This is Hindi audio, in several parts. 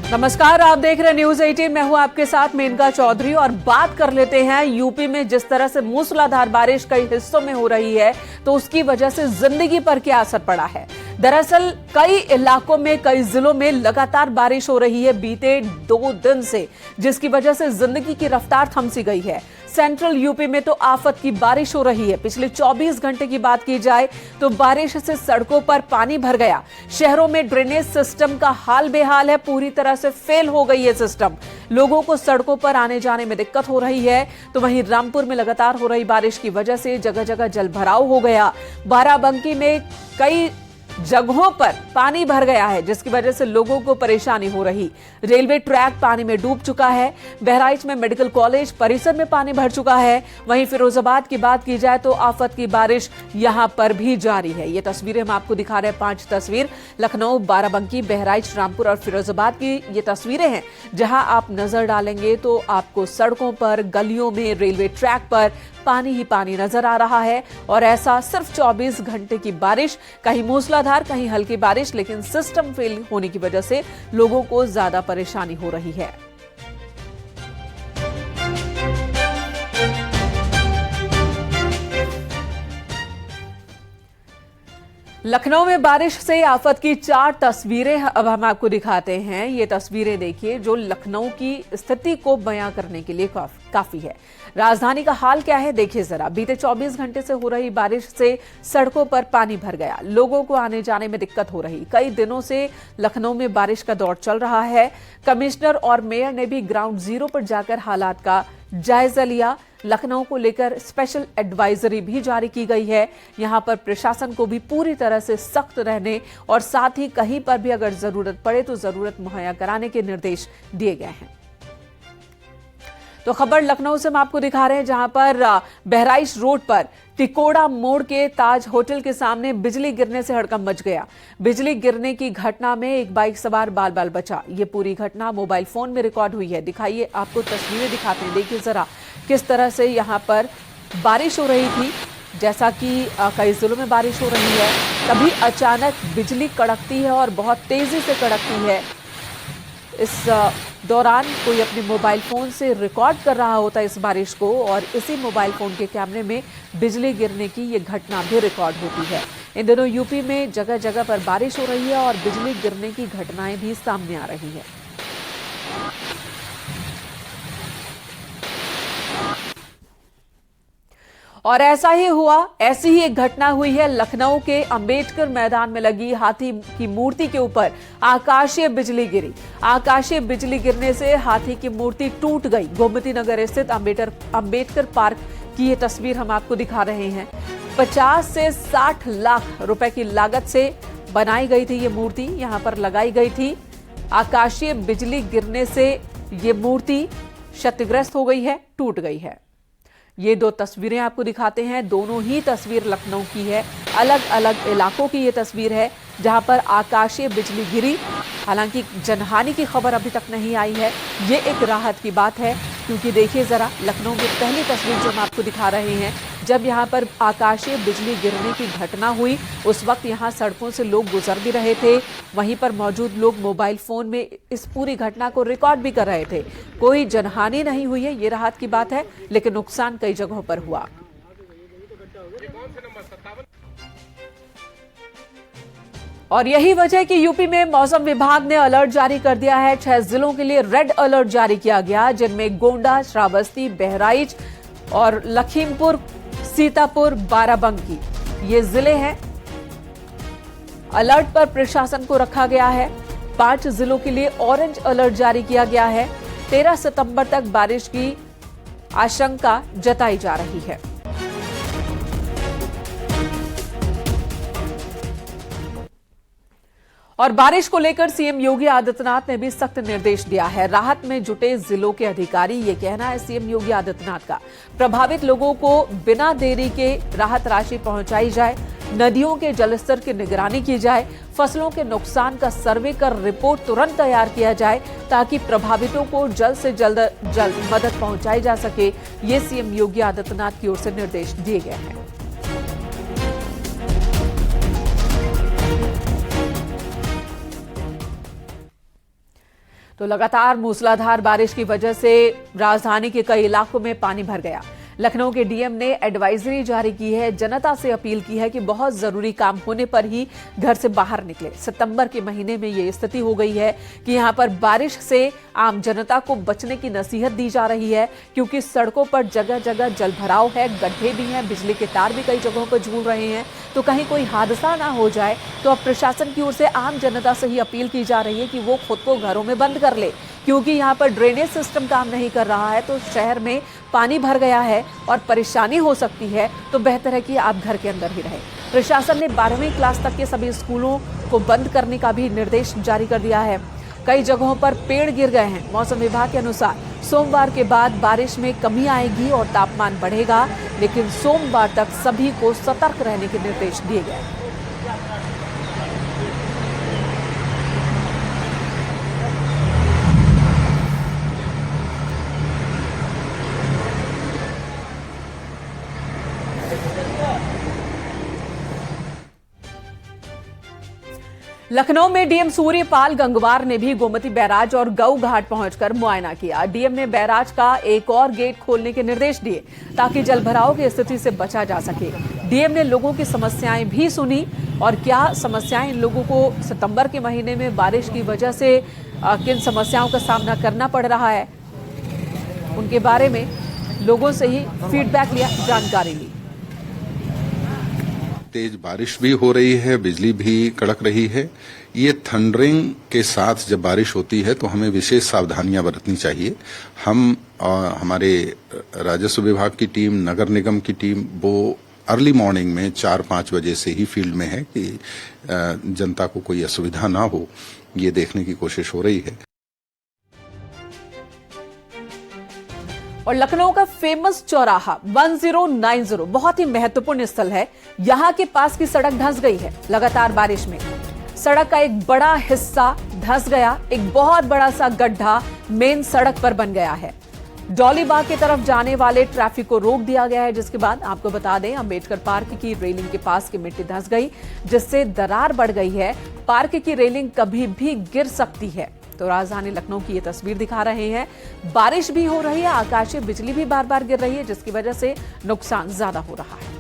नमस्कार, आप देख रहे हैं न्यूज 18। मैं हूं आपके साथ मेनका चौधरी और बात कर लेते हैं यूपी में जिस तरह से मूसलाधार बारिश कई हिस्सों में हो रही है तो उसकी वजह से जिंदगी पर क्या असर पड़ा है। दरअसल कई इलाकों में, कई जिलों में लगातार बारिश हो रही है बीते 2 दिन से, जिसकी वजह से जिंदगी की रफ्तार थम सी गई है। सेंट्रल यूपी में तो आफत की बारिश हो रही है। पिछले 24 घंटे की बात की जाए तो बारिश से सड़कों पर पानी भर गया। शहरों में ड्रेनेज सिस्टम का हाल बेहाल है, पूरी तरह से फेल हो गई है सिस्टम। लोगों को सड़कों पर आने जाने में दिक्कत हो रही है। तो वहीं रामपुर में लगातार हो रही बारिश की वजह से जगह जगह जलभराव हो गया। बाराबंकी में कई जगहों पर पानी भर गया है, जिसकी वजह से लोगों को परेशानी हो रही। रेलवे ट्रैक पानी में डूब चुका है। बहराइच में मेडिकल कॉलेज परिसर में पानी भर चुका है। वहीं फिरोजाबाद की बात की जाए तो आफत की बारिश यहां पर भी जारी है। ये तस्वीरें हम आपको दिखा रहे हैं, 5 तस्वीर लखनऊ, बाराबंकी, बहराइच, रामपुर और फिरोजाबाद की ये तस्वीरें हैं, जहां आप नजर डालेंगे तो आपको सड़कों पर, गलियों में, रेलवे ट्रैक पर पानी ही पानी नजर आ रहा है। और ऐसा सिर्फ 24 घंटे की बारिश, कहीं मूसलाधार, कहीं हल्की बारिश, लेकिन सिस्टम फेल होने की वजह से लोगों को ज्यादा परेशानी हो रही है। लखनऊ में बारिश से आफत की 4 तस्वीरें अब हम आपको दिखाते हैं। ये तस्वीरें देखिए जो लखनऊ की स्थिति को बयां करने के लिए काफी है। राजधानी का हाल क्या है देखिए जरा। बीते 24 घंटे से हो रही बारिश से सड़कों पर पानी भर गया। लोगों को आने जाने में दिक्कत हो रही। कई दिनों से लखनऊ में बारिश का दौर चल रहा है। कमिश्नर और मेयर ने भी ग्राउंड जीरो पर जाकर हालात का जायजा लिया। लखनऊ को लेकर स्पेशल एडवाइजरी भी जारी की गई है। यहां पर प्रशासन को भी पूरी तरह से सख्त रहने और साथ ही कहीं पर भी अगर जरूरत पड़े तो जरूरत मुहैया कराने के निर्देश दिए गए हैं। तो खबर लखनऊ से हम आपको दिखा रहे हैं, जहां पर बहराइच रोड पर तिकोड़ा मोड़ के ताज होटल के सामने बिजली गिरने से हड़कंप मच गया। बिजली गिरने की घटना में एक बाइक सवार बाल बाल बचा। ये पूरी घटना मोबाइल फोन में रिकॉर्ड हुई है। दिखाइए, आपको तस्वीरें दिखाते हैं। देखिए जरा किस तरह से यहाँ पर बारिश हो रही थी। जैसा कि कई जिलों में बारिश हो रही है, तभी अचानक बिजली कड़कती है और बहुत तेजी से कड़कती है। इस दौरान कोई अपने मोबाइल फोन से रिकॉर्ड कर रहा होता है इस बारिश को, और इसी मोबाइल फोन के कैमरे में बिजली गिरने की ये घटना भी रिकॉर्ड होती है। इन दिनों यूपी में जगह जगह पर बारिश हो रही है और बिजली गिरने की घटनाएं भी सामने आ रही है। और ऐसा ही हुआ, ऐसी ही एक घटना हुई है लखनऊ के अंबेडकर मैदान में लगी हाथी की मूर्ति के ऊपर आकाशीय बिजली गिरी। आकाशीय बिजली गिरने से हाथी की मूर्ति टूट गई। गोमती नगर स्थित अंबेडकर पार्क की ये तस्वीर हम आपको दिखा रहे हैं। 50 से 60 लाख रुपए की लागत से बनाई गई थी ये मूर्ति, यहां पर लगाई गई थी। आकाशीय बिजली गिरने से ये मूर्ति क्षतिग्रस्त हो गई है, टूट गई है। ये 2 तस्वीरें आपको दिखाते हैं। दोनों ही तस्वीर लखनऊ की है। अलग अलग इलाकों की ये तस्वीर है जहां पर आकाशीय बिजली गिरी। हालांकि जनहानि की खबर अभी तक नहीं आई है। ये एक राहत की बात है, क्योंकि देखिए जरा लखनऊ में पहली तस्वीर जो हम आपको दिखा रहे हैं, जब यहां पर आकाशीय बिजली गिरने की घटना हुई उस वक्त यहां सड़कों से लोग गुजर भी रहे थे। वहीं पर मौजूद लोग मोबाइल फोन में इस पूरी घटना को रिकॉर्ड भी कर रहे थे। कोई जनहानि नहीं हुई है, ये राहत की बात है, लेकिन नुकसान कई जगहों पर हुआ। और यही वजह कि यूपी में मौसम विभाग ने अलर्ट जारी कर दिया है। 6 जिलों के लिए रेड अलर्ट जारी किया गया, जिनमें गोंडा, श्रावस्ती, बहराइच और लखीमपुर, सीतापुर, बाराबंकी ये जिले हैं। अलर्ट पर प्रशासन को रखा गया है। 5 जिलों के लिए ऑरेंज अलर्ट जारी किया गया है। 13 सितंबर तक बारिश की आशंका जताई जा रही है। और बारिश को लेकर सीएम योगी आदित्यनाथ ने भी सख्त निर्देश दिया है। राहत में जुटे जिलों के अधिकारी, ये कहना है सीएम योगी आदित्यनाथ का, प्रभावित लोगों को बिना देरी के राहत राशि पहुंचाई जाए। नदियों के जलस्तर की निगरानी की जाए। फसलों के नुकसान का सर्वे कर रिपोर्ट तुरंत तैयार किया जाए, ताकि प्रभावितों को जल्द से जल्द मदद पहुंचाई जा सके। ये सीएम योगी आदित्यनाथ की ओर से निर्देश दिए गए हैं। तो लगातार मूसलाधार बारिश की वजह से राजधानी के कई इलाकों में पानी भर गया। लखनऊ के डीएम ने एडवाइजरी जारी की है, जनता से अपील की है कि बहुत जरूरी काम होने पर ही घर से बाहर निकले। सितंबर के महीने में ये स्थिति हो गई है कि यहां पर बारिश से आम जनता को बचने की नसीहत दी जा रही है, क्योंकि सड़कों पर जगह जगह जलभराव है, गड्ढे भी हैं, बिजली के तार भी कई जगहों पर झूल रहे हैं। तो कहीं कोई हादसा ना हो जाए, तो अब प्रशासन की ओर से आम जनता से ही अपील की जा रही है कि वो खुद को घरों में बंद कर ले, क्योंकि यहाँ पर ड्रेनेज सिस्टम काम नहीं कर रहा है। तो शहर में पानी भर गया है और परेशानी हो सकती है, तो बेहतर है कि आप घर के अंदर ही रहें। प्रशासन ने 12वीं क्लास तक के सभी स्कूलों को बंद करने का भी निर्देश जारी कर दिया है। कई जगहों पर पेड़ गिर गए हैं। मौसम विभाग के अनुसार सोमवार के बाद बारिश में कमी आएगी और तापमान बढ़ेगा, लेकिन सोमवार तक सभी को सतर्क रहने के निर्देश दिए गए हैं। लखनऊ में डीएम सूर्यपाल गंगवार ने भी गोमती बैराज और गऊ घाट पहुंचकर मुआयना किया। डीएम ने बैराज का एक और गेट खोलने के निर्देश दिए ताकि जलभराव की स्थिति से बचा जा सके। डीएम ने लोगों की समस्याएं भी सुनी और क्या समस्याएं इन लोगों को सितंबर के महीने में बारिश की वजह से किन समस्याओं का सामना करना पड़ रहा है, उनके बारे में लोगों से ही फीडबैक लिया, जानकारी ली। तेज बारिश भी हो रही है, बिजली भी कड़क रही है। ये थंडरिंग के साथ जब बारिश होती है तो हमें विशेष सावधानियां बरतनी चाहिए। हम हमारे राजस्व विभाग की टीम, नगर निगम की टीम, वो अर्ली मॉर्निंग में 4-5 बजे से ही फील्ड में है कि जनता को कोई असुविधा ना हो, ये देखने की कोशिश हो रही है। और लखनऊ का फेमस चौराहा 1090 बहुत ही महत्वपूर्ण स्थल है। यहां के पास की सड़क धंस गई है। लगातार बारिश में सड़क का एक बड़ा हिस्सा धंस गया। एक बहुत बड़ा सा गड्ढा मेन सड़क पर बन गया है। डॉली बाग की तरफ जाने वाले ट्रैफिक को रोक दिया गया है, जिसके बाद आपको बता दें अंबेडकर पार्क की रेलिंग के पास की मिट्टी धंस गई, जिससे दरार बढ़ गई है। पार्क की रेलिंग कभी भी गिर सकती है। तो राजधानी लखनऊ की ये तस्वीर दिखा रहे हैं। बारिश भी हो रही है, आकाशीय बिजली भी बार बार गिर रही है, जिसकी वजह से नुकसान ज्यादा हो रहा है।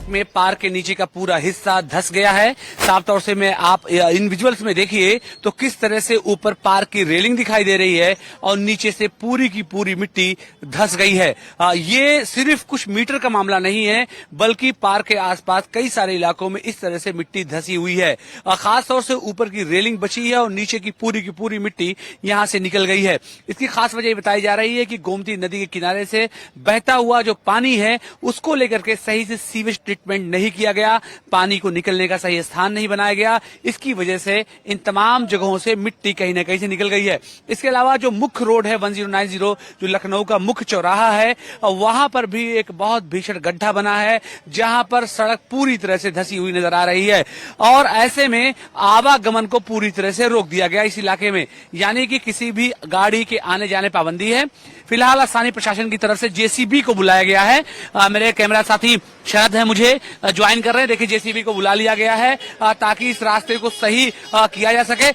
में पार्क के नीचे का पूरा हिस्सा धंस गया है। साफ तौर से मैं आप इन विजुअल्स में देखिए तो किस तरह से ऊपर पार्क की रेलिंग दिखाई दे रही है और नीचे से पूरी की पूरी मिट्टी धंस गई है। ये सिर्फ कुछ मीटर का मामला नहीं है, बल्कि पार्क के आसपास कई सारे इलाकों में इस तरह से मिट्टी धंसी हुई है। खासतौर से ऊपर की रेलिंग बची है और नीचे की पूरी मिट्टी यहां से निकल गई है। इसकी खास वजह बताई जा रही है कि गोमती नदी के किनारे से बहता हुआ जो पानी है उसको लेकर के सही से सीवेज ट्रीटमेंट नहीं किया गया, पानी को निकलने का सही स्थान नहीं बनाया गया। इसकी वजह से इन तमाम जगहों से मिट्टी कहीं न कहीं से निकल गई है। इसके अलावा जो मुख्य रोड है 1090 जो लखनऊ का मुख्य चौराहा है, वहां पर भी एक बहुत भीषण गड्ढा बना है, जहां पर सड़क पूरी तरह से धंसी हुई नजर आ रही है और ऐसे में आवागमन को पूरी तरह से रोक दिया गया इस इलाके में, यानी कि किसी भी गाड़ी के आने जाने पाबंदी है। फिलहाल स्थानीय प्रशासन की तरफ से जेसीबी को बुलाया गया है। मेरे कैमरा साथी शरद है मुझे ज्वाइन कर रहे हैं। देखिए जेसीबी को बुला लिया गया है ताकि इस रास्ते को सही किया जा सके।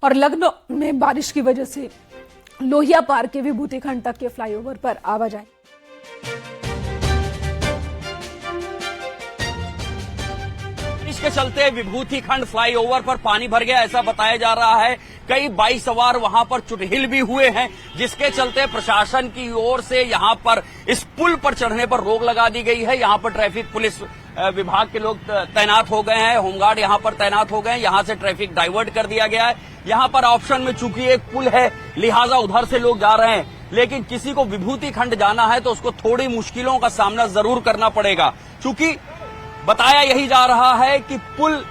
और लखनऊ में बारिश की वजह से लोहिया पार्क के विभूति खंड तक के फ्लाईओवर पर आवाजाही के चलते विभूति खंड फ्लाईओवर पर पानी भर गया, ऐसा बताया जा रहा है। कई बाइक सवार वहां पर चुटहिल भी हुए हैं, जिसके चलते प्रशासन की ओर से यहां पर इस पुल पर चढ़ने पर रोक लगा दी गई है। यहां पर ट्रैफिक पुलिस विभाग के लोग तैनात हो गए हैं, होमगार्ड यहां पर तैनात हो गए हैं। यहां से ट्रैफिक डाइवर्ट कर दिया गया है। यहां पर ऑप्शन में चूंकि एक पुल है, लिहाजा उधर से लोग जा रहे हैं, लेकिन किसी को विभूति खंड जाना है तो उसको थोड़ी मुश्किलों का सामना जरूर करना पड़ेगा, चूंकि बताया यही जा रहा है कि पुल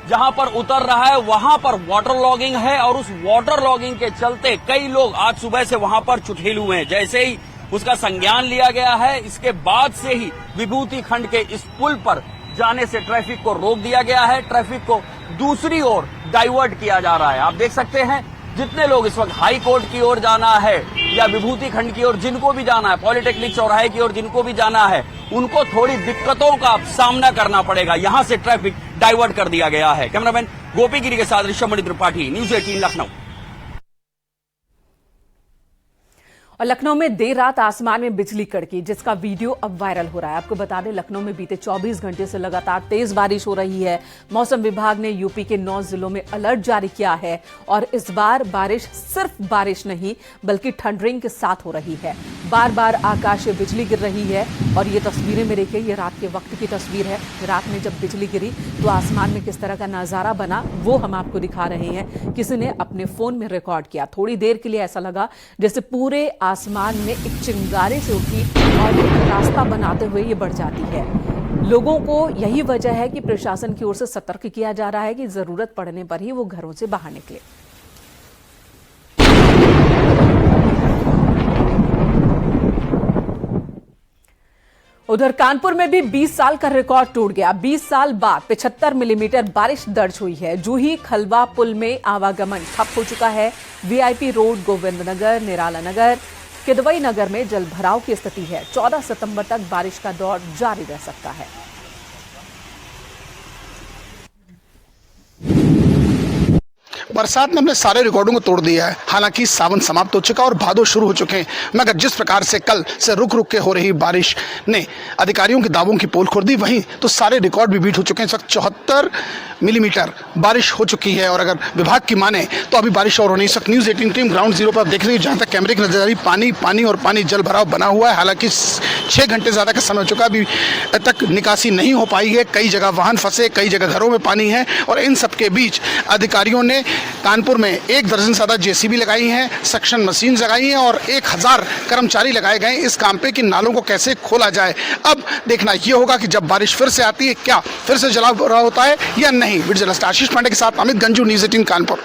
जहां पर उतर रहा है वहां पर वाटर लॉगिंग है और उस वाटर लॉगिंग के चलते कई लोग आज सुबह से वहां पर चुटहिल हुए हैं। जैसे ही उसका संज्ञान लिया गया है, इसके बाद से ही विभूति खंड के इस पुल पर जाने से ट्रैफिक को रोक दिया गया है। ट्रैफिक को दूसरी ओर डाइवर्ट किया जा रहा है। आप देख सकते हैं जितने लोग इस वक्त हाई कोर्ट की ओर जाना है या विभूति खंड की ओर जिनको भी जाना है, पॉलिटेक्निक चौराहे की ओर जिनको भी जाना है, उनको थोड़ी दिक्कतों का सामना करना पड़ेगा। यहां से ट्रैफिक डाइवर्ट कर दिया गया है। कैमरामैन गोपी गिरी के साथ ऋषभ त्रिपाठी, न्यूज 18 लखनऊ। और लखनऊ में देर रात आसमान में बिजली कड़की, जिसका वीडियो अब वायरल हो रहा है। आपको बता दें, लखनऊ में बीते 24 घंटे से लगातार तेज बारिश हो रही है। मौसम विभाग ने यूपी के 9 जिलों में अलर्ट जारी किया है और इस बार बारिश सिर्फ बारिश नहीं बल्कि थंडरिंग के साथ हो रही है। बार बार आकाशीय बिजली गिर रही है और ये तस्वीरें में देखिए, ये रात के वक्त की तस्वीर है। रात में जब बिजली गिरी तो आसमान में किस तरह का नजारा बना वो हम आपको दिखा रहे हैं। किसी ने अपने फोन में रिकॉर्ड किया। थोड़ी देर के लिए ऐसा लगा जैसे पूरे आसमान में एक चिंगारी से उठी और एक रास्ता बनाते हुए ये बढ़ जाती है। लोगों को यही वजह है कि प्रशासन की ओर से सतर्क किया जा रहा है कि जरूरत पड़ने पर ही वो घरों से बाहर निकले। उधर कानपुर में भी 20 साल का रिकॉर्ड टूट गया। 20 साल बाद 75 मिलीमीटर बारिश दर्ज हुई है। जूही खलवा पुल में आवागमन ठप हो चुका है। वीआईपी रोड, गोविंद नगर, निराला नगर, किदवई नगर में जलभराव की स्थिति है। 14 सितंबर तक बारिश का दौर जारी रह सकता है। बरसात ने अपने सारे रिकॉर्डों को तोड़ दिया है। हालांकि सावन समाप्त हो चुका और भादो शुरू हो चुके हैं, मगर जिस प्रकार से कल से रुक रुक के हो रही बारिश ने अधिकारियों के दावों की पोल खोल दी, वहीं तो सारे रिकॉर्ड भी बीट हो चुके हैं। इस वक्त 74 मिलीमीटर बारिश हो चुकी है और अगर विभाग की माने तो अभी बारिश और होनी। इस वक्त न्यूज 18 टीम ग्राउंड जीरो पर देख रही है, जहां तक कैमरे की नजर आ रही पानी पानी और पानी, जल भराव बना हुआ है। हालांकि 6 घंटे ज्यादा का समय हो चुका, अभी तक निकासी नहीं हो पाई है। कई जगह वाहन फंसे, कई जगह घरों में पानी है और इन सबके बीच अधिकारियों ने कानपुर में 1 दर्जन से ज्यादा जेसीबी लगाई हैं, सक्शन मशीन लगाई हैं और 1000 कर्मचारी लगाए गए इस काम पे कि नालों को कैसे खोला जाए। अब देखना यह होगा कि जब बारिश फिर से आती है, क्या फिर से जलाव रहा होता है या नहीं। विजुअलिस्ट आशीष पांडे के साथ अमित गंजू, न्यूज 18 कानपुर।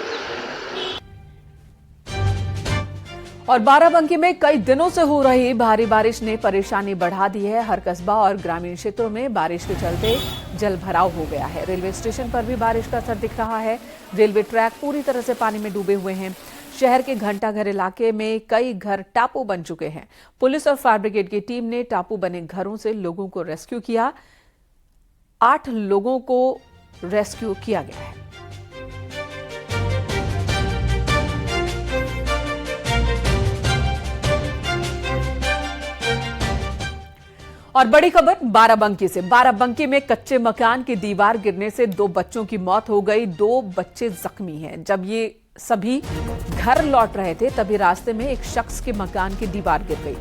और बाराबंकी में कई दिनों से हो रही भारी बारिश ने परेशानी बढ़ा दी है। हर कस्बा और ग्रामीण क्षेत्रों में बारिश के चलते जल भराव हो गया है। रेलवे स्टेशन पर भी बारिश का असर दिख रहा है। रेलवे ट्रैक पूरी तरह से पानी में डूबे हुए हैं। शहर के घंटाघर इलाके में कई घर टापू बन चुके हैं। पुलिस और फायर ब्रिगेड की टीम ने टापू बने घरों से लोगों को रेस्क्यू किया। 8 लोगों को रेस्क्यू किया गया है। और बड़ी खबर बाराबंकी से। बाराबंकी में कच्चे मकान की दीवार गिरने से 2 बच्चों की मौत हो गई। 2 बच्चे जख्मी हैं। जब ये सभी घर लौट रहे थे तभी रास्ते में एक शख्स के मकान की दीवार गिर गई।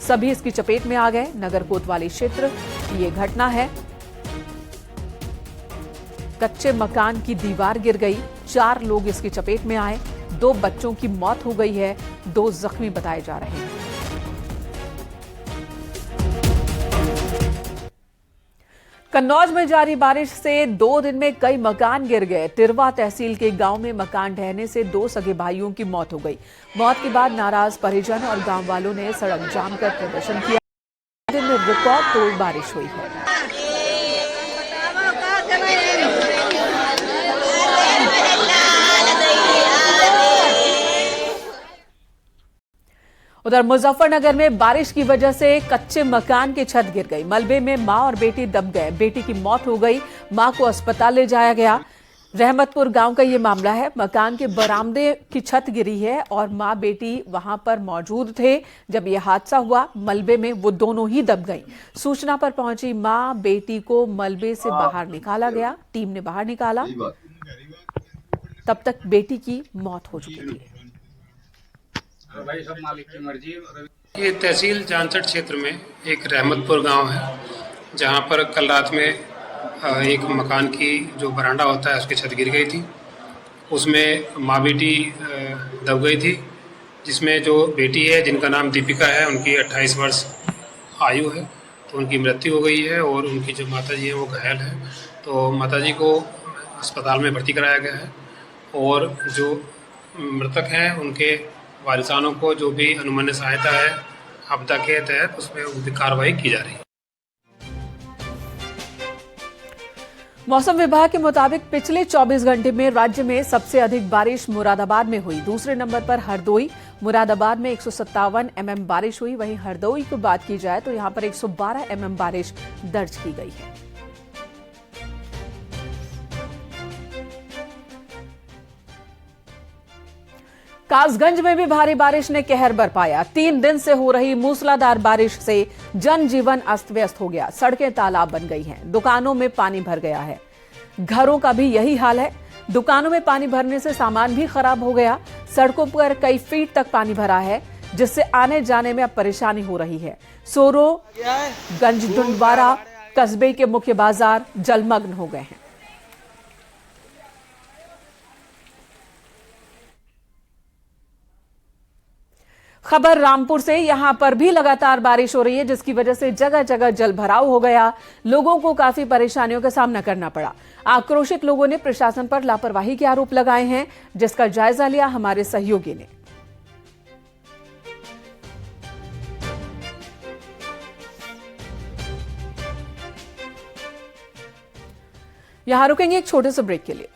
सभी इसकी चपेट में आ गए। नगर कोतवाली क्षेत्र की ये घटना है। कच्चे मकान की दीवार गिर गई, 4 लोग इसकी चपेट में आए। 2 बच्चों की मौत हो गई है, 2 जख्मी बताए जा रहे हैं। कन्नौज में जारी बारिश से 2 दिन में कई मकान गिर गए। तिरवा तहसील के गांव में मकान ढहने से 2 सगे भाइयों की मौत हो गई। मौत के बाद नाराज परिजन और गांव वालों ने सड़क जाम कर प्रदर्शन किया। दिन में रिकॉर्ड तोड़ बारिश हुई है। उधर मुजफ्फरनगर में बारिश की वजह से कच्चे मकान की छत गिर गई। मलबे में मां और बेटी दब गए। बेटी की मौत हो गई। मां को अस्पताल ले जाया गया। रहमतपुर गांव का ये मामला है। मकान के बरामदे की छत गिरी है और मां बेटी वहां पर मौजूद थे जब यह हादसा हुआ। मलबे में वो दोनों ही दब गईं। सूचना पर पहुंची मां बेटी को मलबे से बाहर निकाला गया। टीम ने बाहर निकाला, तब तक बेटी की मौत हो चुकी थी। ये तहसील जानसठ क्षेत्र में एक रहमतपुर गांव है, जहां पर कल रात में एक मकान की जो बरांडा होता है उसकी छत गिर गई थी। उसमें माँ बेटी दब गई थी, जिसमें जो बेटी है जिनका नाम दीपिका है, उनकी 28 वर्ष आयु है, तो उनकी मृत्यु हो गई है और उनकी जो माताजी हैं वो घायल है। तो माताजी को अस्पताल में भर्ती कराया गया है और जो मृतक हैं उनके वारिसानों को जो भी अनुमन्य सहायता है आपदा के तहत उसमें उनकी कार्रवाई की जा रही है। मौसम विभाग के मुताबिक पिछले 24 घंटे में राज्य में सबसे अधिक बारिश मुरादाबाद में हुई। दूसरे नंबर पर हरदोई मुरादाबाद में 157 mm बारिश हुई। वहीं हरदोई की बात की जाए तो यहां पर 112 mm बारिश दर्ज की गई है। कासगंज में भी भारी बारिश ने कहर बरपाया। 3 दिन से हो रही मूसलाधार बारिश से जनजीवन अस्त व्यस्त हो गया। सड़कें तालाब बन गई हैं, दुकानों में पानी भर गया है। घरों का भी यही हाल है। दुकानों में पानी भरने से सामान भी खराब हो गया। सड़कों पर कई फीट तक पानी भरा है, जिससे आने जाने में अब परेशानी हो रही है। सोरो, गंजडुंडवारा कस्बे के मुख्य बाजार जलमग्न हो गए हैं। खबर रामपुर से। यहां पर भी लगातार बारिश हो रही है, जिसकी वजह से जगह जगह जल भराव हो गया। लोगों को काफी परेशानियों का सामना करना पड़ा। आक्रोशित लोगों ने प्रशासन पर लापरवाही के आरोप लगाए हैं, जिसका जायजा लिया हमारे सहयोगी ने। यहां रुकेंगे एक छोटे से ब्रेक के लिए।